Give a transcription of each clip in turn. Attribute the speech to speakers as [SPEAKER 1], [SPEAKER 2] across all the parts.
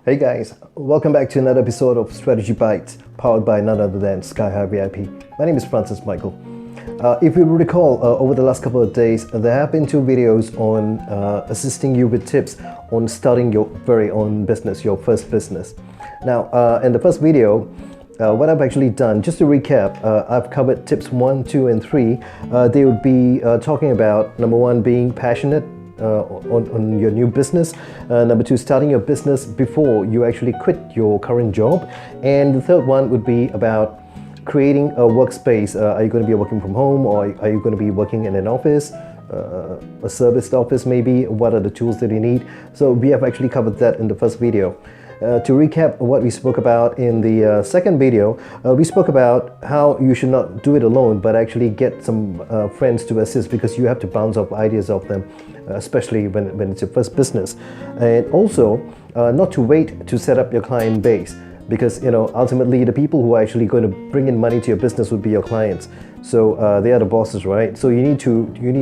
[SPEAKER 1] Hey guys, welcome back to another episode of Strategy Bites, powered by none other than Sky High VIP. My name is Francis Michael. If you recall, over the last couple of days, there have been two videos on assisting you with tips on starting your very own business, your first business. Now, in the first video, what I've actually done, just to recap, I've covered tips 1, 2, and 3. They would be talking about, number 1, being passionate on your new business, number 2, starting your business before you actually quit your current job, and the third one would be about creating a workspace. Are you going to be working from home, or are you going to be working in an office, a serviced office maybe? What are the tools that you need? So we have actually covered that in the first video. To recap what we spoke about in the second video, we spoke about how you should not do it alone, but actually get some friends to assist, because you have to bounce off ideas of them, especially when it's your first business. And also, not to wait to set up your client base, because ultimately the people who are actually going to bring in money to your business would be your clients. So they are the bosses, right? So you need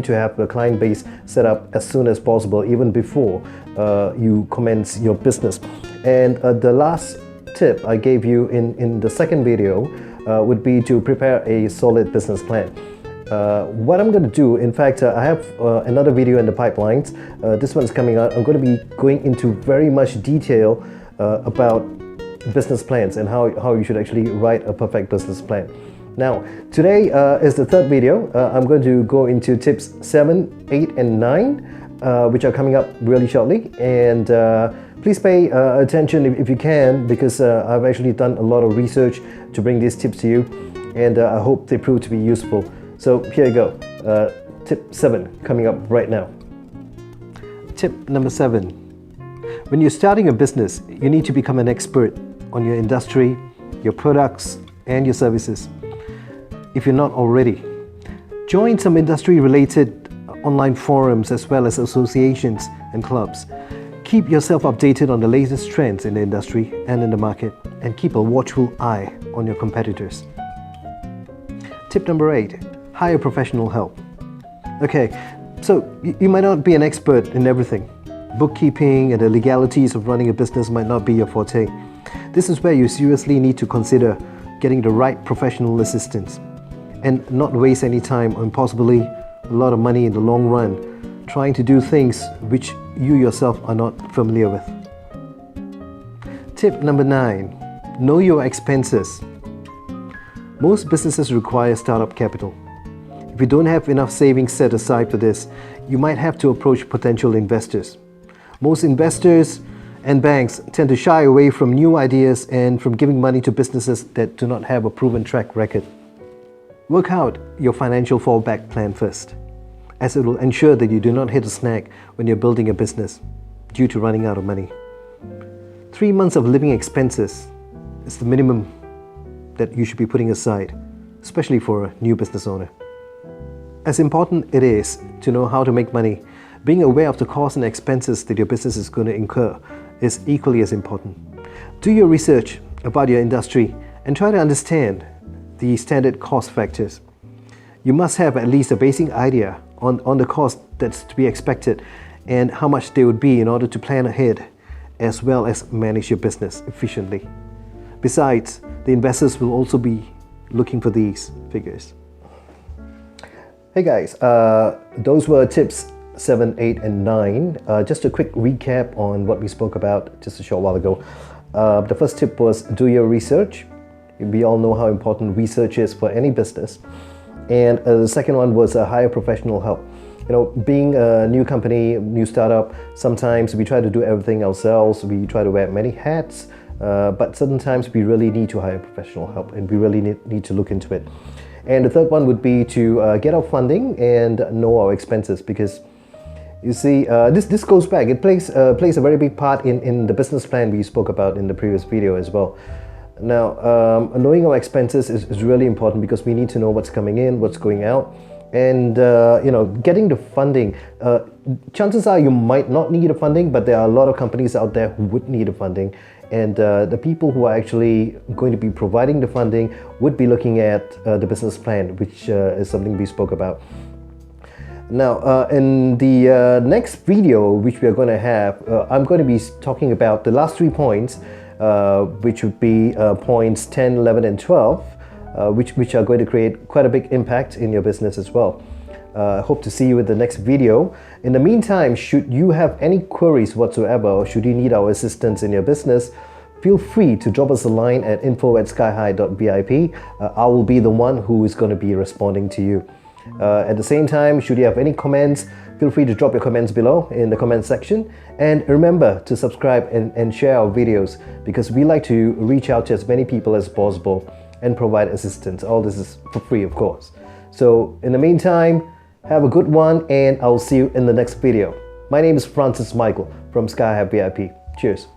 [SPEAKER 1] to have the client base set up as soon as possible, even before you commence your business. And the last tip I gave you in the second video would be to prepare a solid business plan. What I'm going to do, in fact, I have another video in the pipelines. This one's coming out. I'm going to be going into very much detail about business plans and how you should actually write a perfect business plan. Now, today is the third video. I'm going to go into tips 7, 8, and 9, which are coming up really shortly. And please pay attention if you can, because I've actually done a lot of research to bring these tips to you, and I hope they prove to be useful. So here you go. Tip 7 coming up right now. Tip number 7. When you're starting a business, you need to become an expert on your industry, your products, and your services. If you're not already, join some industry-related online forums as well as associations and clubs. Keep yourself updated on the latest trends in the industry and in the market, and keep a watchful eye on your competitors. Tip number 8. Hire professional help. Okay, so you might not be an expert in everything. Bookkeeping and the legalities of running a business might not be your forte. This is where you seriously need to consider getting the right professional assistance, and not waste any time on possibly a lot of money in the long run trying to do things which you yourself are not familiar with. Tip number 9. Know your expenses. Most businesses require startup capital. If you don't have enough savings set aside for this, you might have to approach potential investors. Most investors and banks tend to shy away from new ideas and from giving money to businesses that do not have a proven track record. Work out your financial fallback plan first, as it will ensure that you do not hit a snag when you're building a business due to running out of money. 3 months of living expenses is the minimum that you should be putting aside, especially for a new business owner. As important it is to know how to make money, being aware of the costs and expenses that your business is going to incur is equally as important. Do your research about your industry and try to understand the standard cost factors. You must have at least a basic idea on the cost that's to be expected and how much they would be in order to plan ahead, as well as manage your business efficiently. Besides, the investors will also be looking for these figures. Hey guys, those were tips 7, 8, and 9. Just a quick recap on what we spoke about just a short while ago. The first tip was do your research. We all know how important research is for any business. And the second one was hire professional help. Being a new company, new startup, sometimes we try to do everything ourselves. We try to wear many hats, but sometimes we really need to hire professional help, and we really need to look into it. And the third one would be to get our funding and know our expenses, because you see, this goes back. It plays a very big part in the business plan we spoke about in the previous video as well. Now, knowing our expenses is really important, because we need to know what's coming in, what's going out, and getting the funding. Chances are you might not need the funding, but there are a lot of companies out there who would need the funding, and the people who are actually going to be providing the funding would be looking at the business plan, which is something we spoke about. Now, in the next video, which we are going to have, I'm going to be talking about the last 3 points, which would be points 10, 11, and 12, which are going to create quite a big impact in your business as well. Hope to see you in the next video. In the meantime, should you have any queries whatsoever, or should you need our assistance in your business, feel free to drop us a line at info@skyhigh.vip. I will be the one who is going to be responding to you. At the same time, should you have any comments, feel free to drop your comments below in the comment section. And remember to subscribe and share our videos, because we like to reach out to as many people as possible and provide assistance. All this is for free, of course. So in the meantime, have a good one, and I'll see you in the next video. My name is Francis Michael from Sky High VIP. Cheers.